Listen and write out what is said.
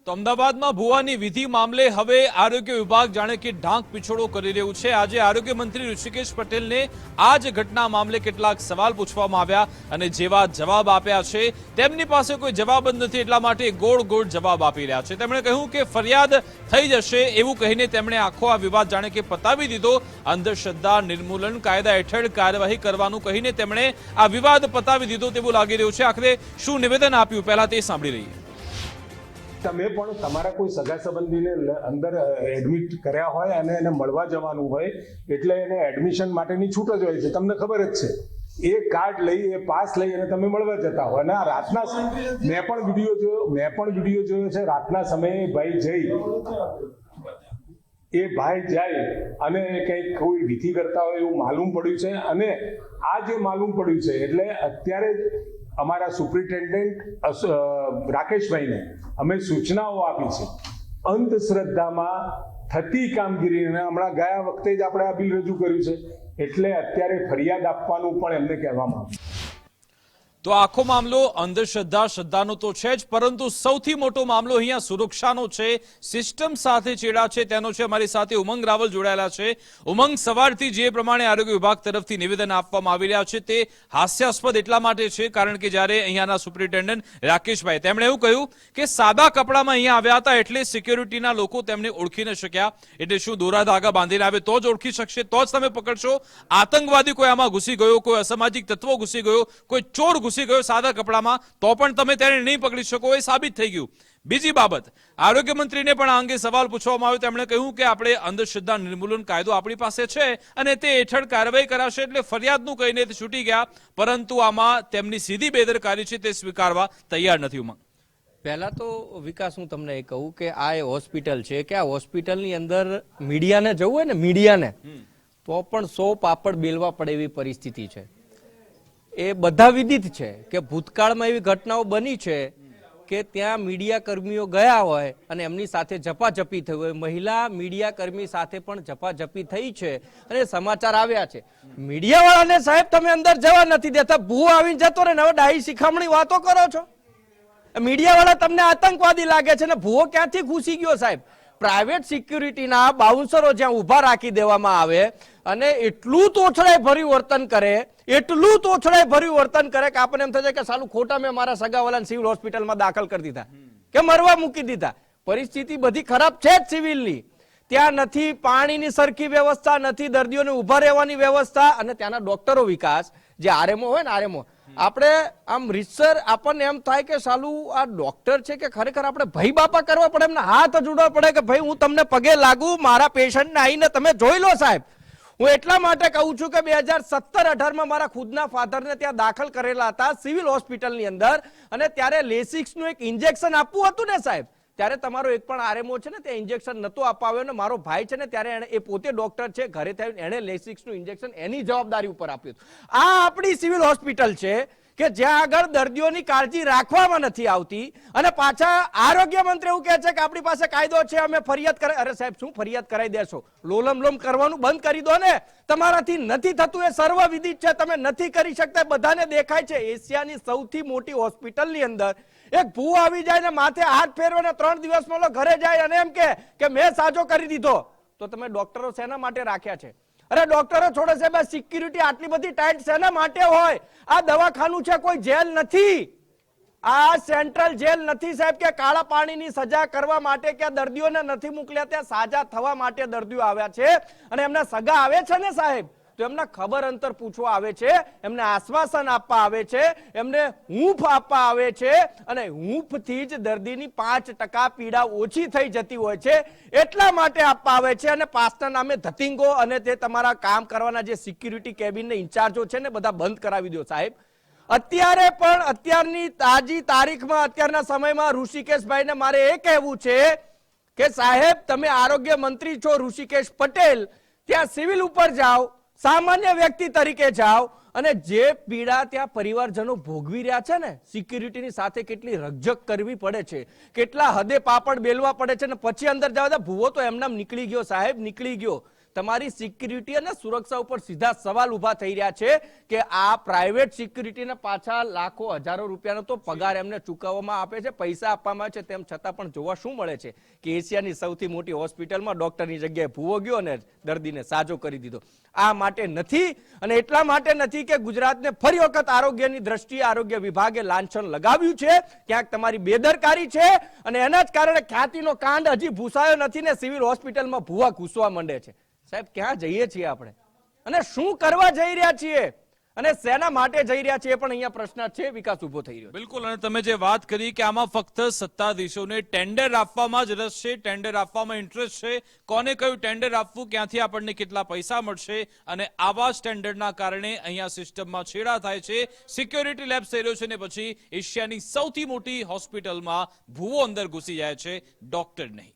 તો અમદાવાદમાં ભુવાની વિધિ મામલે હવે આરોગ્ય વિભાગ જાણે કે ઢાંક પીછોડો કરી રહ્યું છે। આજે આરોગ્ય મંત્રી ઋષિકેશ પટેલને આ જ ઘટના મામલે કેટલાક સવાલ પૂછવામાં આવ્યા અને જેવા જવાબ આપ્યા છે તેમની પાસે કોઈ જવાબ જ નથી, એટલા માટે ગોળ ગોળ જવાબ આપી રહ્યા છે। તેમણે કહ્યું કે ફરિયાદ થઈ જશે એવું કહીને તેમણે આખો આ વિવાદ જાણે કે પતાવી દીધો। અંધશ્રદ્ધા નિર્મૂલન કાયદા હેઠળ કાર્યવાહી કરવાનું કહીને તેમણે આ વિવાદ પતાવી દીધો તેવું લાગી રહ્યું છે। આખરે શું નિવેદન આપ્યું પહેલા તે સાંભળી લઈએ। તમે પણ તમારા કોઈ સગા સંબંધીને અંદર એડમિટ કર્યા હોય અને એને મળવા જવાનું હોય એટલે એને એડમિશન માટેની છૂટ જ હોય છે, તમને ખબર જ છે। એ કાર્ડ લઈ એ પાસ લઈ અને તમે મળવા જતા હોય અને આ રાતના મેં પણ વિડીયો જોયો છે। રાતના સમયે ભાઈ જાય અને કંઈક કોઈ વિધિ કરતા હોય એવું માલુમ પડ્યું છે અને આ જે માલુમ પડ્યું છે એટલે અત્યારે અમારા સુપ્રિન્ટેન્ડન્ટ રાકેશભાઈને અમે સૂચનાઓ આપી છે અંધશ્રદ્ધામાં થતી કામગીરીને। હમણાં ગયા વખતે જ આપણે આ બિલ રજૂ કર્યું છે એટલે અત્યારે ફરિયાદ આપવાનું પણ એમને કહેવામાં આવ્યું। તો આખો મામલો અંધશ્રદ્ધા શ્રદ્ધાનો તો છે જ, પરંતુ સૌથી મોટો મામલો અહીંયા સુરક્ષાનો છે, સિસ્ટમ સાથે ચેડા છે તેનો છે। અમારી સાથે ઉમંગ રાવલ જોડાયેલા છે। ઉમંગ, સવારથી જે પ્રમાણે આરોગ્ય વિભાગ તરફથી નિવેદન આપવામાં આવી રહ્યા છે તે હાસ્યાસ્પદ એટલા માટે છે કારણ કે જ્યારે અહીંયાના સુપ્રિન્ટેન્ડન્ટ રાકેશભાઈ તેમણે એવું કહ્યું કે સાદા કપડામાં અહીંયા આવ્યા હતા એટલે સિક્યોરિટીના લોકો તેમને ઓળખી ન શક્યા। એટલે શું દોરા ધાગા બાંધીને આવે તો જ ઓળખી શકશે, તો જ તમે પકડશો? આતંકવાદી કોઈ આમાં ઘૂસી ગયો, કોઈ અસામાજિક તત્વો ઘૂસી ગયો, કોઈ ચોર ઘૂસી ગયો સાદા કપડામાં તો પણ તમે તેને નહીં પકડી શકો, એ સાબિત થઈ ગયું। બીજી બાબત, આરોગ્ય મંત્રીને પણ આ અંગે સવાલ પૂછવામાં આવ્યો। તેમણે કહ્યું કે આપણે અંધશ્રદ્ધા નિર્મૂલન કાયદો આપણી પાસે છે અને તે હેઠળ કાર્યવાહી કરાશે એટલે ફરિયાદનું કહીને તે છૂટી ગયા, પરંતુ આમાં તેમની સીધી બેદરકારી છે તે સ્વીકારવા તૈયાર નથી। ઉમંગ, પહેલા તો વિકાસ હું તમને એ કહું કે આ એ હોસ્પિટલ છે કે આ હોસ્પિટલની અંદર મીડિયાને જવું હોય ને મીડિયાને તો પણ 100 પાપડ બેલવા પડે એવી પરિસ્થિતિ છે। એ બધા વિદિત છે કે ભૂતકાળમાં એવી ઘટનાઓ બની છે કે ત્યાં મીડિયા કર્મીઓ ગયા હોય અને એમની સાથે ઝપાઝપી થઈ હોય, મહિલા મીડિયા કર્મી સાથે પણ ઝપાઝપી થઈ છે અને સમાચાર આવ્યા છે। મીડિયાવાળાને સાહેબ તમે અંદર જવા નથી દેતા, ભૂ આવીને જતો રહે ને હવે ડાહી શિખામણી વાતો કરો છો। મીડિયાવાળા તમને આતંકવાદી લાગે છે ને ભૂવો ક્યાંથી ઘૂસી ગયો સાહેબ? પ્રાઇવેટ સિક્યુરિટીના બાઉન્સરો જ્યાં ઊભા રાખી દેવામાં આવે અને એટલું તોછડાઈ ભર્યું વર્તન કરે કે આપણને એમ થશે કે સાલું ખોટા મેં મારા સગાવાલાને સિવિલ હોસ્પિટલમાં દાખલ કરી દીધા કે મરવા મૂકી દીધા। પરિસ્થિતિ બધી ખરાબ છે જ સિવિલની। ત્યાં નથી પાણીની સરખી વ્યવસ્થા, નથી દર્દીઓને ઊભા રહેવાની વ્યવસ્થા અને ત્યાંના ડોક્ટરો વિકાસ જે આરએમઓ હોય ને આરએમઓ આપણે આમ રીતસર આપણને એમ થાય કે સાલું આ ડોક્ટર છે કે ખરેખર આપણે ભાઈ બાપા કરવા પડે, એમને હાથ જોડવા પડે કે ભાઈ હું તમને પગે લાગુ, મારા પેશન્ટને આવીને તમે જોઈ લો સાહેબ। હું એટલા માટે કહું છું કે 2017-18માં મારા ખુદના ફાધરને ત્યાં દાખલ કરેલા હતા સિવિલ હોસ્પિટલની અંદર અને ત્યારે લેસિક્સનું એક ઇન્જેક્શન આપવું હતું ને સાહેબ, ત્યારે તમારો એક પણ આરએમઓ છે ને તે ઇન્જેક્શન નતો અપાવ્યો ને મારો ભાઈ છે ને ત્યારે એ પોતે ડોક્ટર છે, ઘરે થઈને એણે લેસિક્સનું ઇન્જેક્શન એની જવાબદારી ઉપર આપ્યું। આ આપણી સિવિલ હોસ્પિટલ છે કે જ્યાં આગળ દર્દીઓની કાળજી રાખવામાં નથી આવતી અને પાછા આરોગ્ય મંત્રી એવું કહે છે કે આપણી પાસે કાયદો છે અમે ફરિયાદ કરાય। અરે સાહેબ શું ફરિયાદ કરાવી દેશો? લોલમ કરવાનું બંધ કરી દો ને, તમારાથી નથી થતું એ સર્વવિદિત છે, તમે નથી કરી શકતા, બધાને દેખાય છે। એશિયાની સૌથી મોટી હોસ્પિટલની અંદર એક ભૂ આવી જાય ને માથે હાથ ફેરવે ને 3 દિવસમાં ઘરે જાય અને એમ કે મેં સાજો કરી દીધો, તો તમે ડોક્ટરો શેના માટે રાખ્યા છે? અરે ડોક્ટરો છોડે સાહેબ, સિક્યુરિટી આટલી બધી ટાઈટ શેના માટે હોય? આ દવાખાનું છે, કોઈ જેલ નથી, આ સેન્ટ્રલ જેલ નથી સાહેબ કે કાળા પાણીની સજા કરવા માટે કે દર્દીઓને નથી મોકલ્યા ત્યાં સાજા થવા માટે દર્દીઓ આવ્યા છે અને એમના સગા આવે છે ને સાહેબ તો એમના ખબર અંતર પૂછવા આવે છે, એમને આશ્વાસન આપવા આવે છે, એમને હૂંફ આપવા આવે છે અને હૂંફથી જ દર્દીની 5% પીડા ઓછી થઈ જતી હોય છે એટલા માટે આપવા આવે છે। અને પાસના નામે ધતિંગો અને તે તમારા કામ કરવાના જે સિક્યુરિટી કેબિનને ઇન્ચાર્જો છે ને બધા બંધ કરાવી દો સાહેબ। અત્યારે પણ અત્યારની તાજી તારીખમાં અત્યારના સમયમાં ઋષિકેશભાઈને મારે એ કહેવું છે કે સાહેબ તમે આરોગ્ય મંત્રી છો ઋષિકેશ પટેલ, ત્યાં સિવિલ ઉપર જાઓ, સામાન્ય વ્યક્તિ તરીકે જાઓ અને જે પીડા ત્યાં પરિવારજનો ભોગવી રહ્યા છે ને, સિક્યુરિટીની સાથે કેટલી રકઝક કરવી પડે છે, કેટલા હદે પાપડ બેલવા પડે છે ને પછી અંદર જવા દે। ભૂવો તો એમનામ નીકળી ગયો સાહેબ, નીકળી ગયો। તમારી સિક્યુરિટી અને સુરક્ષા ઉપર સીધા સવાલ ઉભા થઈ રહ્યા છે કે આ પ્રાઇવેટ સિક્યુરિટીને પાછા લાખો હજારો રૂપિયાનો તો પગાર એમને ચૂકવવામાં આપે છે, પૈસા આપવામાં આવે છે, તેમ છતાં પણ જોવા શું મળે છે કે એશિયાની સૌથી મોટી હોસ્પિટલમાં ડોક્ટરની જગ્યાએ ભૂવો ગયો અને દર્દીને સાજો કરી દીધો. આ માટે નથી, અને એટલા માટે નથી કે ગુજરાતને ફરી વખત આરોગ્યની દ્રષ્ટિએ આરોગ્ય વિભાગે લાંછન લગાવ્યું છે. ક્યાંક તમારી બેદરકારી છે અને એના જ કારણે ખ્યાતિનો કાંડ હજી ભૂસાયો નથી ને સિવિલ હોસ્પિટલમાં ભૂવા ઘૂસવા માંડે છે. સાહેબ, ક્યાં જઈએ છીએ આપણે અને શું કરવા જઈ રહ્યા છીએ અને શેના માટે જઈ રહ્યા છીએ, પણ અહીંયા પ્રશ્ન છે, વિકાસ ઉભો થઈ રહ્યો. બિલકુલ. અને તમે જે વાત કરી કે આમાં ફક્ત સત્તાધીશોને ટેન્ડર આપવામાં જ રસ છે, ટેન્ડર આપવામાં ઇન્ટરેસ્ટ છે, કોને કયું ટેન્ડર આપવું, ક્યાંથી આપણને કેટલા પૈસા મળશે, અને આવા જ ટેન્ડરના કારણે અહીંયા સિસ્ટમમાં છેડા થાય છે, સિક્યોરિટી લેબ્સ થઈ રહ્યો છે, ને પછી એશિયાની સૌથી મોટી હોસ્પિટલમાં ભૂવો અંદર ઘૂસી જાય છે, ડોક્ટર નહીં.